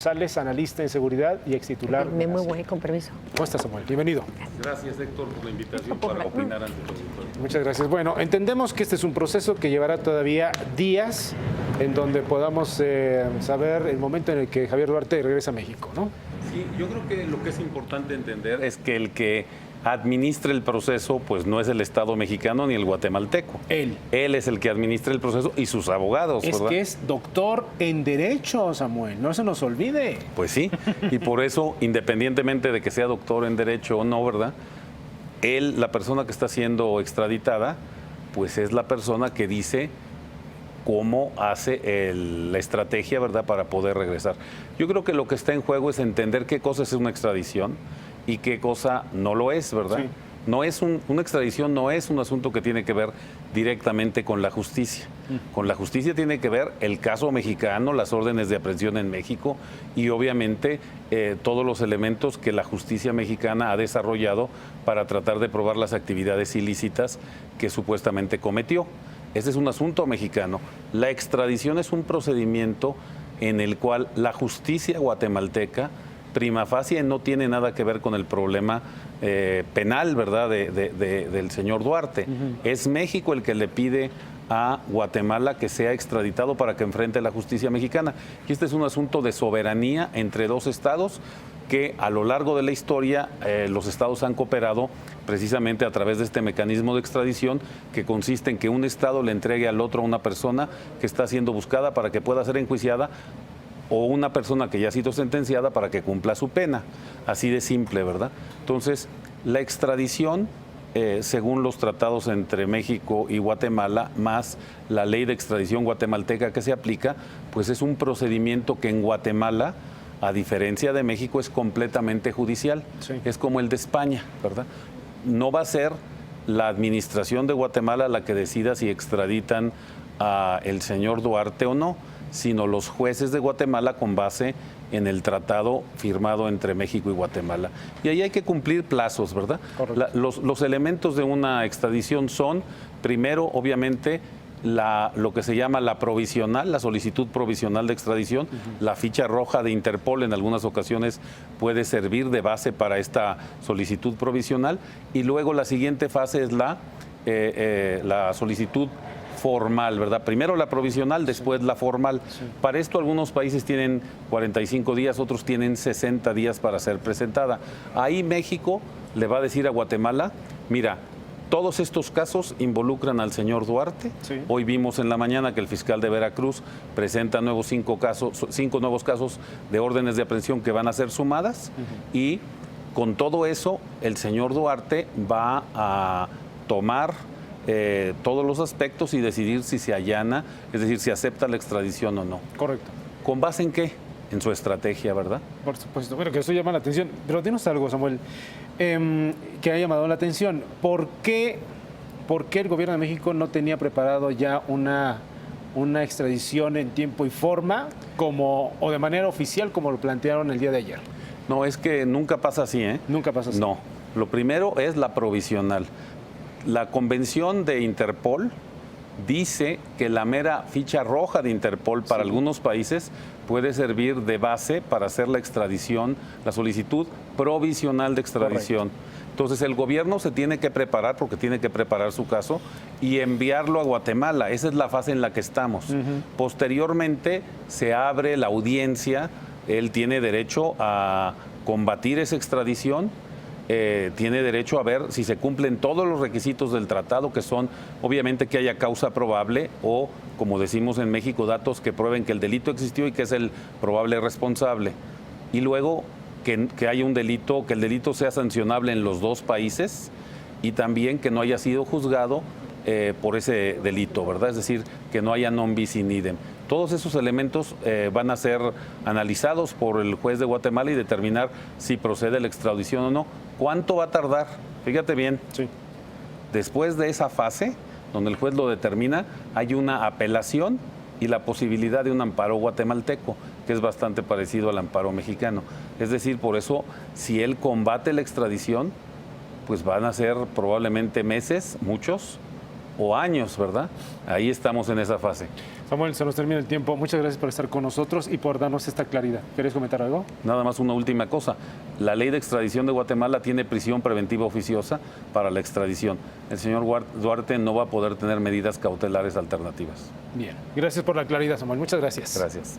Sales, analista en seguridad y ex titular. Me muevo, con permiso. ¿Cómo estás, Samuel? Bienvenido. Gracias, Héctor, por la invitación para opinar ante tu auditorio. Muchas gracias. Bueno, entendemos que este es un proceso que llevará todavía días en donde podamos saber el momento en el que Javier Duarte regresa a México, ¿no? Sí, yo creo que lo que es importante entender es que el que administra el proceso, pues no es el Estado mexicano ni el guatemalteco. Él. Él es el que administra el proceso y sus abogados, Es ¿verdad? que es doctor en Derecho, Samuel, no se nos olvide. Pues sí, y por eso, independientemente de que sea doctor en Derecho o no, ¿verdad? Él, la persona que está siendo extraditada, pues es la persona que dice cómo hace la estrategia, ¿verdad?, para poder regresar. Yo creo que lo que está en juego es entender qué cosa es una extradición y qué cosa no lo es, ¿verdad? Sí. No es una extradición no es un asunto que tiene que ver directamente con la justicia. Con la justicia tiene que ver el caso mexicano, las órdenes de aprehensión en México y obviamente todos los elementos que la justicia mexicana ha desarrollado para tratar de probar las actividades ilícitas que supuestamente cometió. Ese es un asunto mexicano. La extradición es un procedimiento en el cual la justicia guatemalteca prima facie no tiene nada que ver con el problema penal, ¿verdad?, del señor Duarte. Es México el que le pide a Guatemala que sea extraditado para que enfrente la justicia mexicana. Y este es un asunto de soberanía entre dos estados que a lo largo de la historia los estados han cooperado precisamente a través de este mecanismo de extradición que consiste en que un estado le entregue al otro a una persona que está siendo buscada para que pueda ser enjuiciada o una persona que ya ha sido sentenciada para que cumpla su pena. Así de simple, ¿verdad? Entonces, la extradición, según los tratados entre México y Guatemala, más la ley de extradición guatemalteca que se aplica, pues es un procedimiento que en Guatemala, a diferencia de México, es completamente judicial. Sí. Es como el de España, ¿verdad? No va a ser la administración de Guatemala la que decida si extraditan a el señor Duarte o no, sino los jueces de Guatemala con base en el tratado firmado entre México y Guatemala. Y ahí hay que cumplir plazos, ¿verdad? Los elementos de una extradición son, primero, obviamente, lo que se llama la provisional, la solicitud provisional de extradición. La ficha roja de Interpol en algunas ocasiones puede servir de base para esta solicitud provisional. Y luego la siguiente fase es la solicitud formal, ¿verdad? Primero la provisional, después la formal. Sí. Para esto algunos países tienen 45 días, otros tienen 60 días para ser presentada. Ahí México le va a decir a Guatemala, mira, todos estos casos involucran al señor Duarte. Sí. Hoy vimos en la mañana que el fiscal de Veracruz presenta cinco nuevos casos de órdenes de aprehensión que van a ser sumadas y con todo eso el señor Duarte va a tomar todos los aspectos y decidir si se allana, es decir, si acepta la extradición o no. Correcto. ¿Con base en qué? En su estrategia, ¿verdad? Por supuesto. Bueno, que eso llama la atención. Pero dinos algo, Samuel, que ha llamado la atención. ¿Por qué el gobierno de México no tenía preparado ya una extradición en tiempo y forma o de manera oficial como lo plantearon el día de ayer? No, es que nunca pasa así, ¿eh? Nunca pasa así. No. Lo primero es la provisional. La convención de Interpol dice que la mera ficha roja de Interpol para algunos países puede servir de base para hacer la extradición, la solicitud provisional de extradición. Correcto. Entonces el gobierno se tiene que preparar, porque tiene que preparar su caso, y enviarlo a Guatemala. Esa es la fase en la que estamos. Posteriormente se abre la audiencia, él tiene derecho a combatir esa extradición. Tiene derecho a ver si se cumplen todos los requisitos del tratado, que son obviamente que haya causa probable o, como decimos en México, datos que prueben que el delito existió y que es el probable responsable. Y luego que haya un delito, que el delito sea sancionable en los dos países y también que no haya sido juzgado por ese delito, ¿verdad? Es decir, que no haya non bis in idem. Todos esos elementos van a ser analizados por el juez de Guatemala y determinar si procede la extradición o no. ¿Cuánto va a tardar? Fíjate bien. Sí. Después de esa fase, donde el juez lo determina, hay una apelación y la posibilidad de un amparo guatemalteco, que es bastante parecido al amparo mexicano. Es decir, por eso, si él combate la extradición, pues van a ser probablemente meses, muchos, o años, ¿verdad? Ahí estamos en esa fase. Samuel, se nos termina el tiempo. Muchas gracias por estar con nosotros y por darnos esta claridad. ¿Queréis comentar algo? Nada más una última cosa. La ley de extradición de Guatemala tiene prisión preventiva oficiosa para la extradición. El señor Duarte no va a poder tener medidas cautelares alternativas. Bien. Gracias por la claridad, Samuel. Muchas gracias. Gracias.